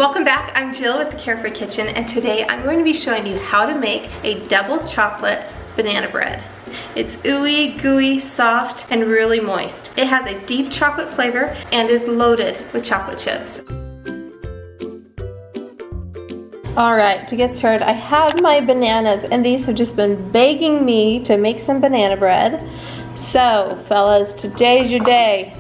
Welcome back, I'm Jill with the Carefree Kitchen, and today I'm going to be showing you how to make a double chocolate banana bread. It's ooey, gooey, soft, and really moist. It has a deep chocolate flavor and is loaded with chocolate chips. Alright, to get started, I have my bananas, and these have just been begging me to make some banana bread. So, fellas, today's your day.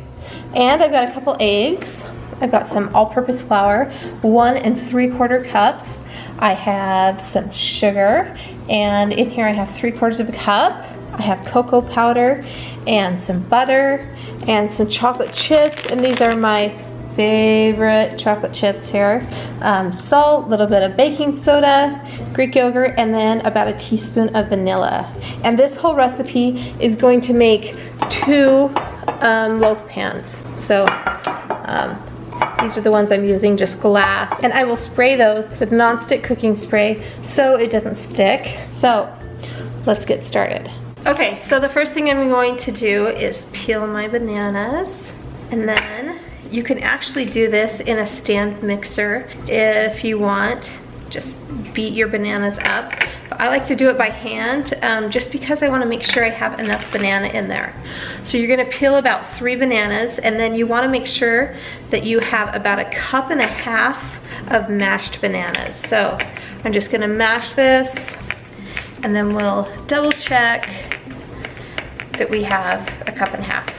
And I've got a couple eggs. I've got some all-purpose flour, 1 3/4 cups. I have some sugar, and in here I have 3/4 cup. I have cocoa powder and some butter and some chocolate chips, and these are my favorite chocolate chips here. Salt, a little bit of baking soda, Greek yogurt, and then about a teaspoon of vanilla. And this whole recipe is going to make 2 loaf pans. So these are the ones I'm using, just glass. And I will spray those with nonstick cooking spray so it doesn't stick. So let's get started. Okay, so the first thing I'm going to do is peel my bananas, and then you can actually do this in a stand mixer if you want. Just beat your bananas up. But I like to do it by hand just because I want to make sure I have enough banana in there. So you're going to peel about 3 bananas, and then you want to make sure that you have about 1.5 cups of mashed bananas. So I'm just going to mash this, and then we'll double check that we have 1.5 cups.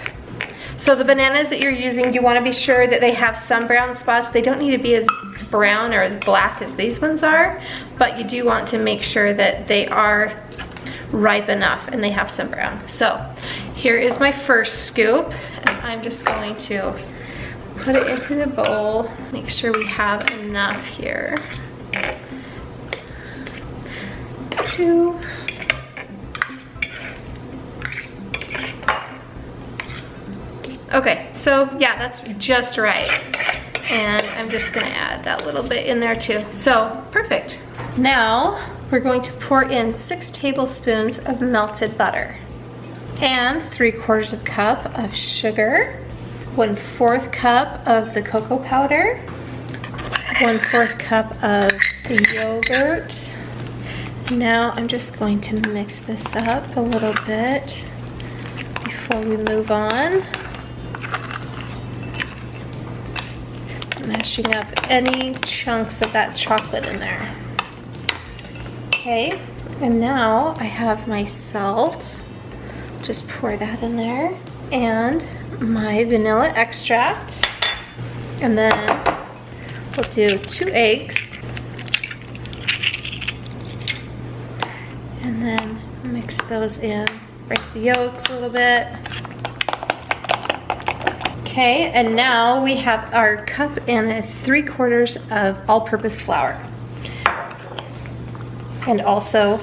So the bananas that you're using, you want to be sure that they have some brown spots. They don't need to be as brown or as black as these ones are, but you do want to make sure that they are ripe enough and they have some brown. So here is my first scoop, and I'm just going to put it into the bowl. Make sure we have enough here. 2. Okay, so yeah, that's just right. And I'm just gonna add that little bit in there too. So, perfect. Now, we're going to pour in 6 tablespoons of melted butter and 3/4 cup of sugar, 1/4 cup of the cocoa powder, 1/4 cup of the yogurt. Now, I'm just going to mix this up a little bit before we move on. Mashing up any chunks of that chocolate in there. Okay, and now I have my salt. Just pour that in there. And my vanilla extract. And then we'll do 2 eggs. And then mix those in. Break the yolks a little bit. Okay, and now we have our 1 3/4 cup of all-purpose flour. And also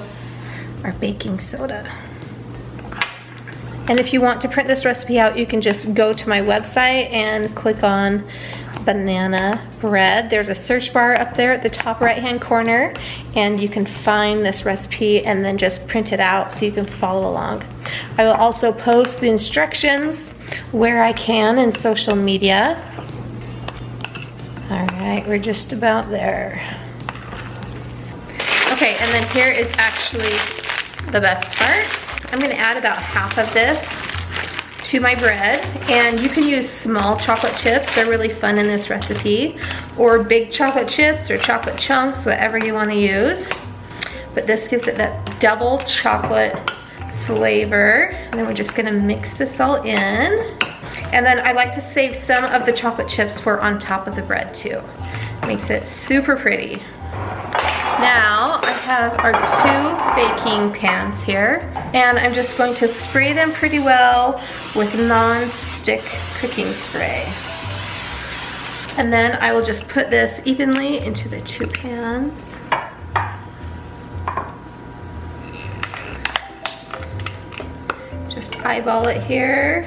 our baking soda. And if you want to print this recipe out, you can just go to my website and click on banana bread. There's a search bar up there at the top right-hand corner, and you can find this recipe and then just print it out so you can follow along. I will also post the instructions where I can in social media. All right, we're just about there. Okay, and then here is actually the best part. I'm gonna add about half of this to my bread, and you can use small chocolate chips. They're really fun in this recipe, or big chocolate chips or chocolate chunks, whatever you want to use. But this gives it that double chocolate flavor. And then we're just gonna mix this all in. And then I like to save some of the chocolate chips for on top of the bread too. Makes it super pretty. Now I have our 2 baking pans here, and I'm just going to spray them pretty well with non-stick cooking spray. And then I will just put this evenly into the 2 pans. Just eyeball it here.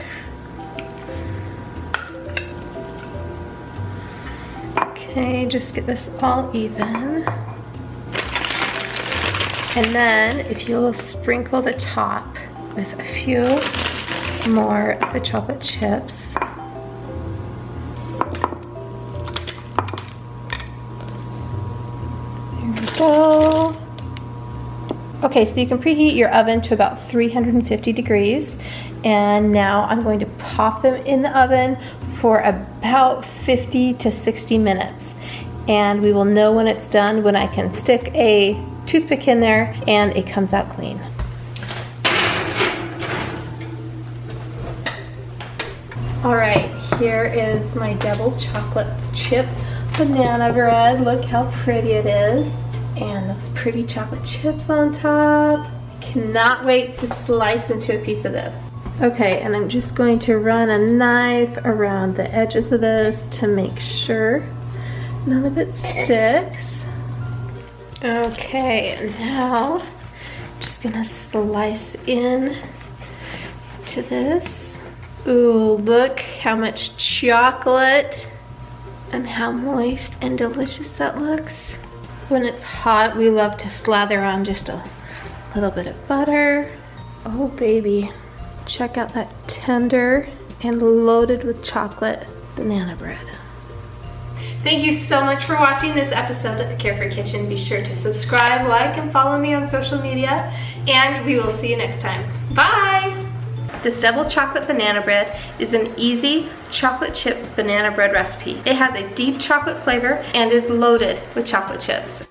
Okay, just get this all even. And then if you'll sprinkle the top with a few more of the chocolate chips. Okay, so you can preheat your oven to about 350 degrees. And now I'm going to pop them in the oven for about 50 to 60 minutes. And we will know when it's done when I can stick a toothpick in there and it comes out clean. All right, here is my double chocolate chip banana bread. Look how pretty it is. And those pretty chocolate chips on top. Cannot wait to slice into a piece of this. Okay, and I'm just going to run a knife around the edges of this to make sure none of it sticks. Okay, and now I'm just gonna slice in to this. Ooh, look how much chocolate and how moist and delicious that looks. When it's hot, we love to slather on just a little bit of butter. Oh baby, check out that tender and loaded with chocolate banana bread. Thank you so much for watching this episode of The Carefree Kitchen. Be sure to subscribe, like, and follow me on social media, and we will see you next time. Bye! This double chocolate banana bread is an easy chocolate chip banana bread recipe. It has a deep chocolate flavor and is loaded with chocolate chips.